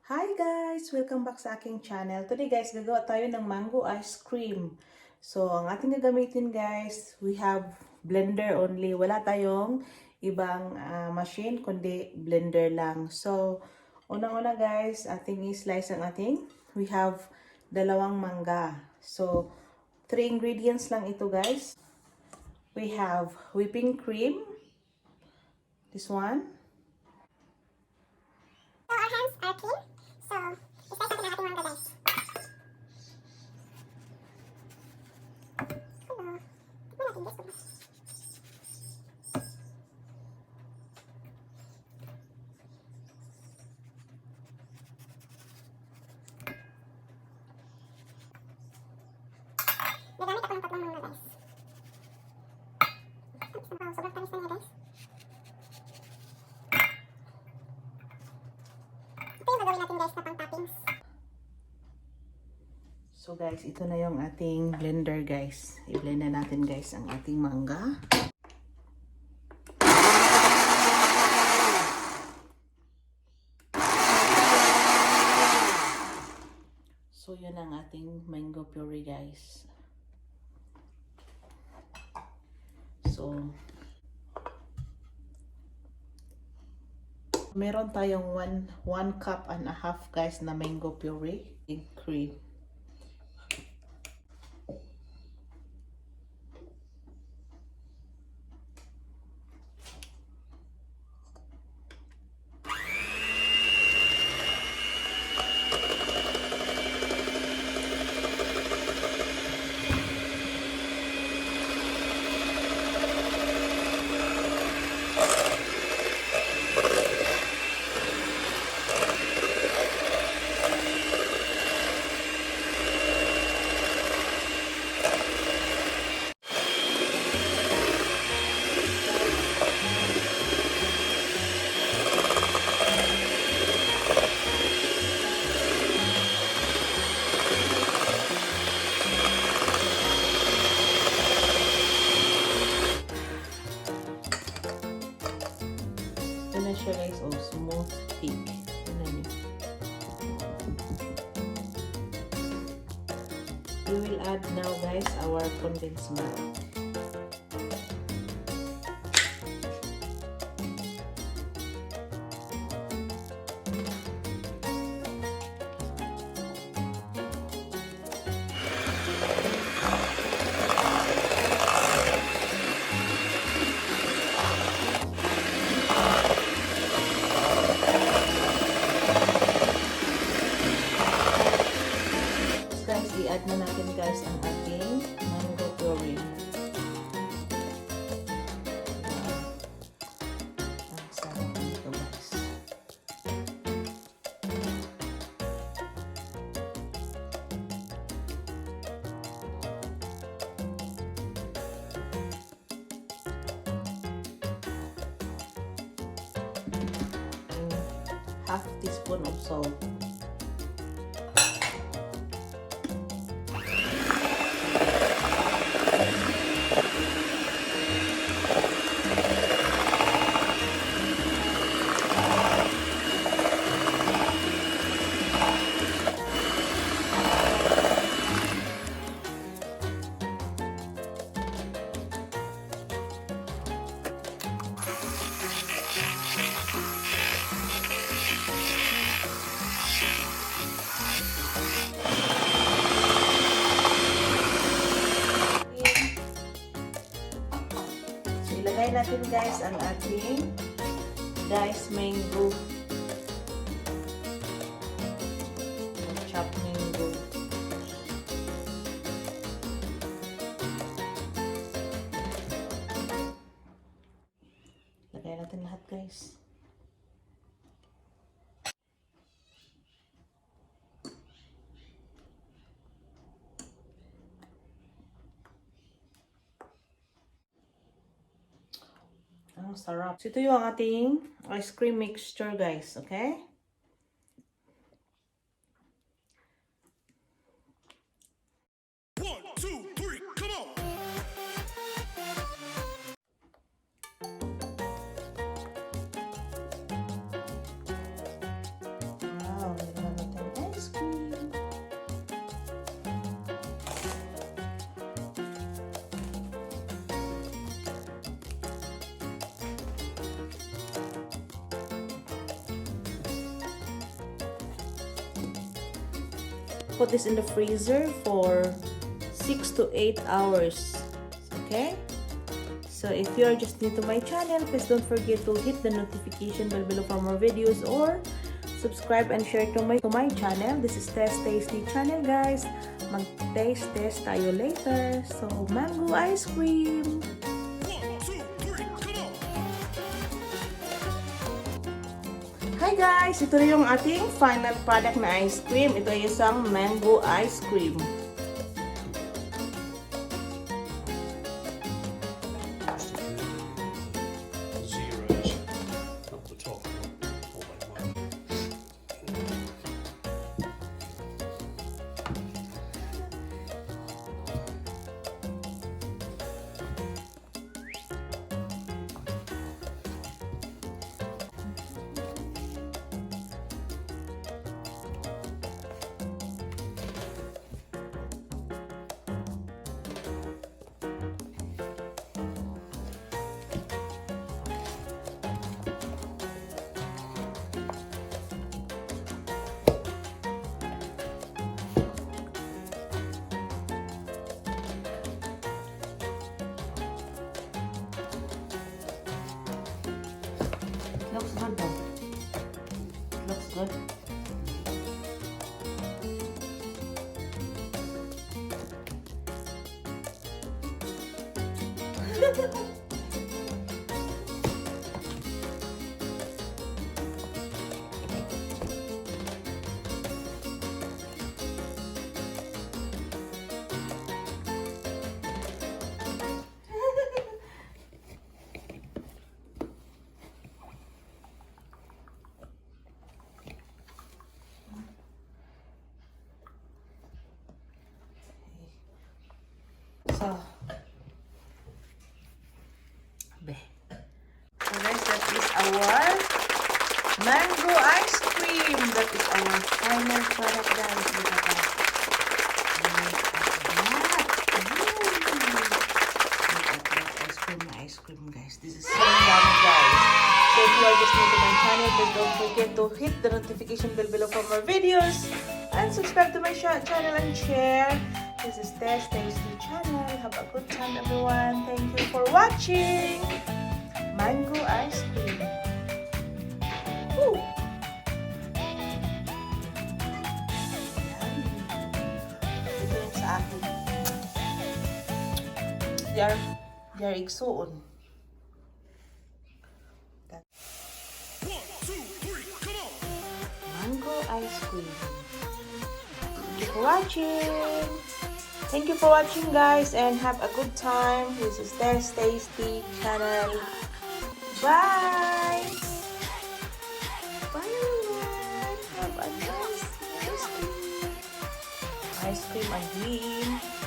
Hi guys! Welcome back sa aking channel. Today guys, gagawa tayo ng mango ice cream. So, ang ating gagamitin guys, we have blender only. Wala tayong ibang machine, kundi blender lang. So, unang-una guys, ating i-slice ang ating. We have dalawang mangga. So, 3 ingredients lang ito guys. We have whipping cream. This one. So our hands are clean. So, i-slice natin ang ating mangga guys. Hello. Tikman natin guys. Nagamit ako ng tatlong mangga guys. Wow, sobrang tamis na niya guys. Ito yung gagawin natin guys na pang toppings. So guys, ito na yung ating blender guys. I-blend na natin guys ang ating mangga. So yun ang ating mango puree guys. So meron tayong 1 cup and a half guys na mango puree and cream. Na siya guys, smooth thick. We will add now guys our condensed milk. I-add na natin guys ang ating mango puree. Ang sarap nito guys. And half teaspoon of salt. Ilagay natin guys ang ating diced mango. Chopped mango. Lagay natin lahat guys. Ang sarap. So, ito yung ating ice cream mixture, guys. Okay? One, two, three, come on! Wow, put this in the freezer for 6 to 8 hours. Okay? So if you're just new to my channel, please don't forget to hit the notification bell below for more videos or subscribe and share to my channel. This is Test Tasty channel, guys. Mag-taste test tayo later. So, mango ice cream. 1, 2, 3, come on! Hi guys! Ito na yung ating final product na ice cream. Ito ay isang mango ice cream. Zeros up the top. Oh, wait, one. Looks good though. Looks good. So guys, that is our mango ice cream. That is our final product, guys. Look at that. Look at that ice cream, guys. This is so yummy, guys. So if you are just new to my channel, please don't forget to hit the notification bell below for more videos and subscribe to my channel and share. This is Test Tasty channel. Have a good time, everyone. Thank you for watching. Mango ice cream. Woo! Ito yung sa akin. They are igsoon. 1, 2, 3, come on! Mango ice cream. Thank you for watching. Thank you for watching, guys, and have a good time. This is Test Tasty channel. Bye! Bye, everyone! Have a nice ice cream. Ice cream again.